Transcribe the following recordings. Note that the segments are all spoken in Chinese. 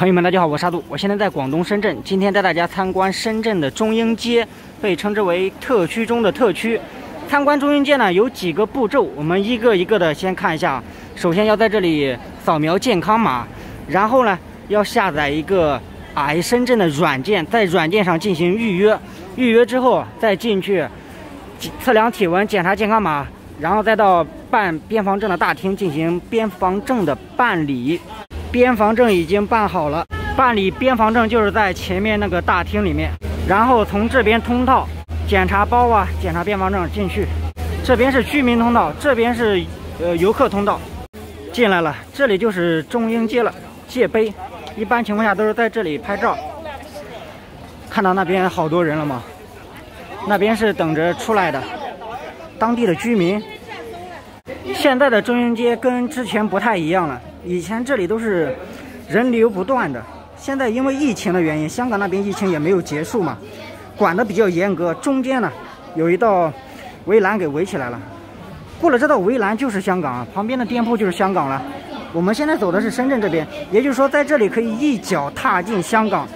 朋友们，大家好，我是阿杜，我现在在广东深圳，今天带大家参观深圳的中英街，被称之为特区中的特区。参观中英街呢，有几个步骤，我们一个一个的先看一下。首先要在这里扫描健康码，然后呢要下载一个深圳的软件，在软件上进行预约，预约之后再进去测量体温、检查健康码，然后再到办边防证的大厅进行边防证的办理。边防证已经办好了，办理边防证就是在前面那个大厅里面，然后从这边通道检查包啊，检查边防证进去。这边是居民通道，这边是游客通道。进来了，这里就是中英街了，界碑。一般情况下都是在这里拍照。看到那边好多人了吗？那边是等着出来的当地的居民。现在的中英街跟之前不太一样了。以前这里都是人流不断的，现在因为疫情的原因，香港那边疫情也没有结束嘛，管得比较严格。中间呢有一道围栏给围起来了，过了这道围栏就是香港，旁边的店铺就是香港了。我们现在走的是深圳这边，也就是说在这里可以一脚踏进香港。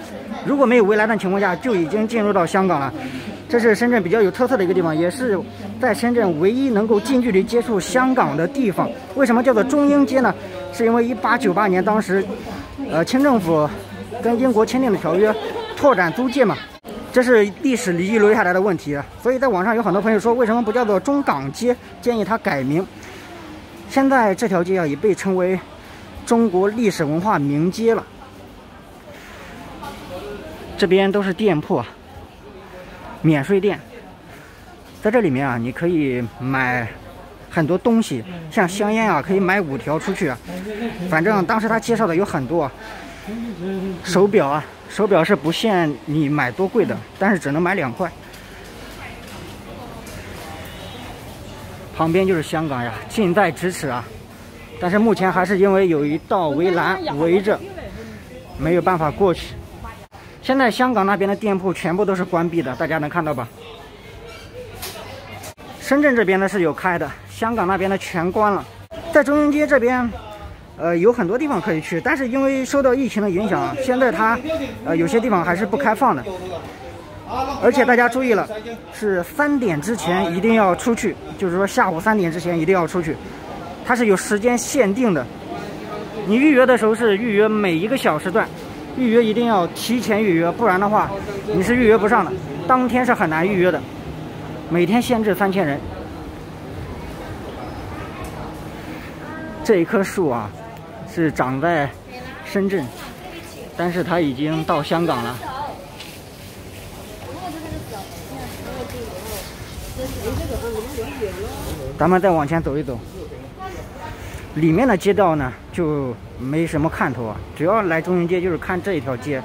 如果没有围栏的情况下，就已经进入到香港了。这是深圳比较有特色的一个地方，也是在深圳唯一能够近距离接触香港的地方。为什么叫做中英街呢？是因为1898年当时，清政府跟英国签订的条约，拓展租界嘛，这是历史遗留下来的问题。所以在网上有很多朋友说，为什么不叫做中港街？建议他改名。现在这条街啊，也被称为中国历史文化名街了。这边都是店铺啊。免税店，在这里面啊，你可以买很多东西，像香烟啊，可以买5条出去啊。反正当时他介绍的有很多手表啊，手表是不限你买多贵的，但是只能买2块。旁边就是香港呀，近在咫尺啊。但是目前还是因为有一道围栏围着，没有办法过去。现在香港那边的店铺全部都是关闭的，大家能看到吧？深圳这边呢是有开的，香港那边的全关了。在中英街这边，有很多地方可以去，但是因为受到疫情的影响，现在它有些地方还是不开放的。而且大家注意了，是3点之前一定要出去，就是说下午3点之前一定要出去，它是有时间限定的。你预约的时候是预约每一个小时段。预约一定要提前预约，不然的话你是预约不上的，当天是很难预约的。每天限制3000人。这一棵树啊，是长在深圳，但是它已经到香港了。咱们再往前走一走，里面的街道呢就没什么看头啊，主要来中英街就是看这一条街。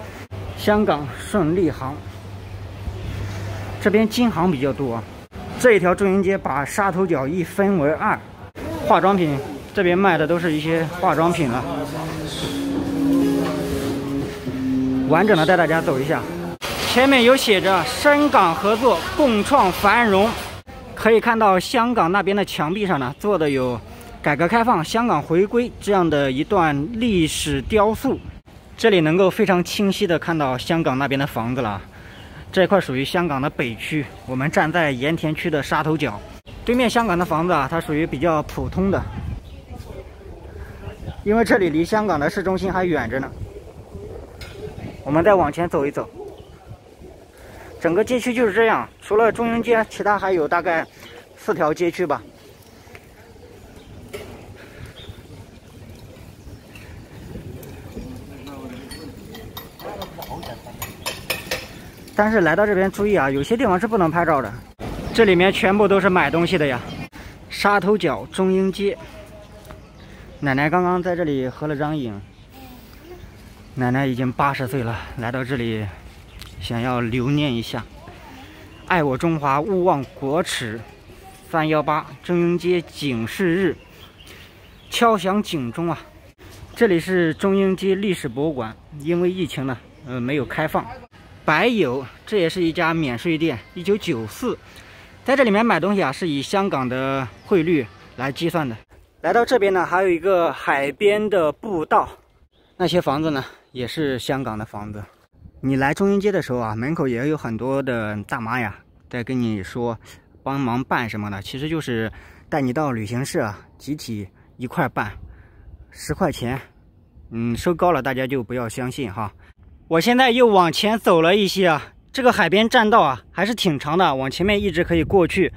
香港顺利行这边金行比较多啊。这一条中英街把沙头角一分为2，化妆品这边卖的都是一些化妆品了。完整的带大家走一下，前面有写着深港合作，共创繁荣。可以看到香港那边的墙壁上呢做的有改革开放、香港回归这样的一段历史雕塑，这里能够非常清晰的看到香港那边的房子了。这块属于香港的北区，我们站在盐田区的沙头角，对面香港的房子啊，它属于比较普通的，因为这里离香港的市中心还远着呢。我们再往前走一走，整个街区就是这样，除了中英街，其他还有大概4条街区吧。但是来到这边注意啊，有些地方是不能拍照的。这里面全部都是买东西的呀。沙头角中英街，奶奶刚刚在这里合了张影。奶奶已经80岁了，来到这里想要留念一下。爱我中华，勿忘国耻。318中英街警示日，敲响警钟啊！这里是中英街历史博物馆，因为疫情呢，没有开放。百友，这也是一家免税店，1994，在这里面买东西啊，是以香港的汇率来计算的。来到这边呢，还有一个海边的步道，那些房子呢也是香港的房子。你来中英街的时候啊，门口也有很多的大妈呀，在跟你说帮忙办什么的，其实就是带你到旅行社集体一块办，10块钱。收高了大家就不要相信哈。我现在又往前走了一些啊，这个海边栈道啊还是挺长的，往前面一直可以过去。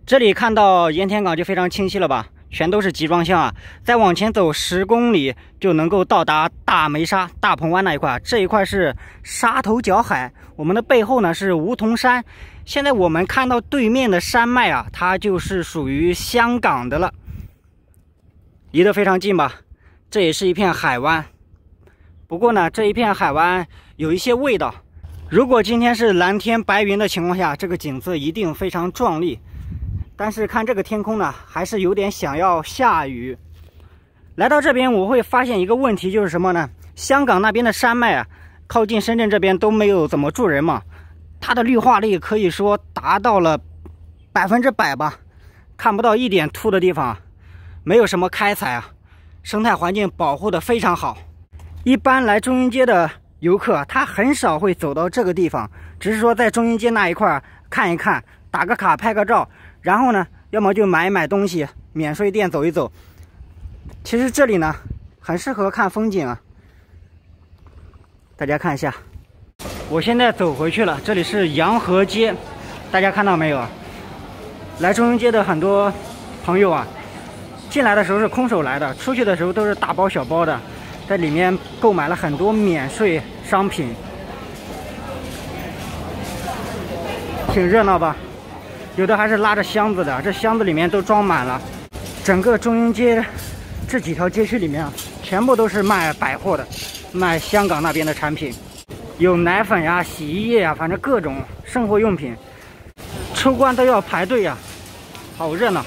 这里看到盐田港就非常清晰了吧，全都是集装箱啊。再往前走10公里就能够到达大梅沙、大鹏湾那一块，这一块是沙头角海，我们的背后呢是梧桐山。现在我们看到对面的山脉啊，它就是属于香港的了，离得非常近吧。这也是一片海湾，不过呢，这一片海湾有一些味道。如果今天是蓝天白云的情况下，这个景色一定非常壮丽。但是看这个天空呢，还是有点想要下雨。来到这边，我会发现一个问题，就是什么呢？香港那边的山脉啊，靠近深圳这边都没有怎么住人嘛，它的绿化率可以说达到了100%吧，看不到一点秃的地方，没有什么开采啊。生态环境保护的非常好，一般来中英街的游客他很少会走到这个地方，只是说在中英街那一块看一看，打个卡拍个照，然后呢要么就买一买东西，免税店走一走。其实这里呢很适合看风景啊，大家看一下。我现在走回去了，这里是洋河街，大家看到没有啊？来中英街的很多朋友啊，进来的时候是空手来的，出去的时候都是大包小包的，在里面购买了很多免税商品，挺热闹吧？有的还是拉着箱子的，这箱子里面都装满了。整个中英街这几条街区里面啊，全部都是卖百货的，卖香港那边的产品，有奶粉呀、洗衣液呀，反正各种生活用品。出关都要排队呀，好热闹。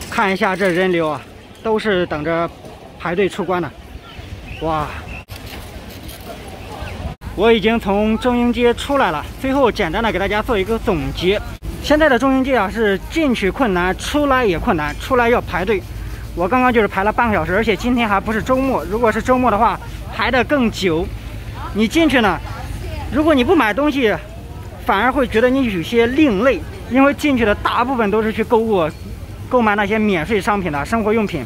看一下这人流啊，都是等着排队出关的。哇！我已经从中英街出来了，最后简单的给大家做一个总结。现在的中英街啊，是进去困难，出来也困难，出来要排队。我刚刚就是排了半个小时，而且今天还不是周末，如果是周末的话，排得更久。你进去呢，如果你不买东西，反而会觉得你有些另类，因为进去的大部分都是去购买那些免税商品的生活用品。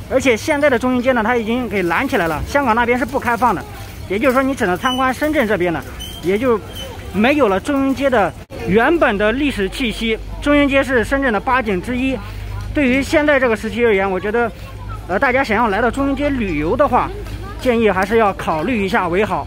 而且现在的中英街呢，它已经给拦起来了，香港那边是不开放的，也就是说你只能参观深圳这边的，也就没有了中英街的原本的历史气息。中英街是深圳的8景之一，对于现在这个时期而言，我觉得大家想要来到中英街旅游的话，建议还是要考虑一下为好。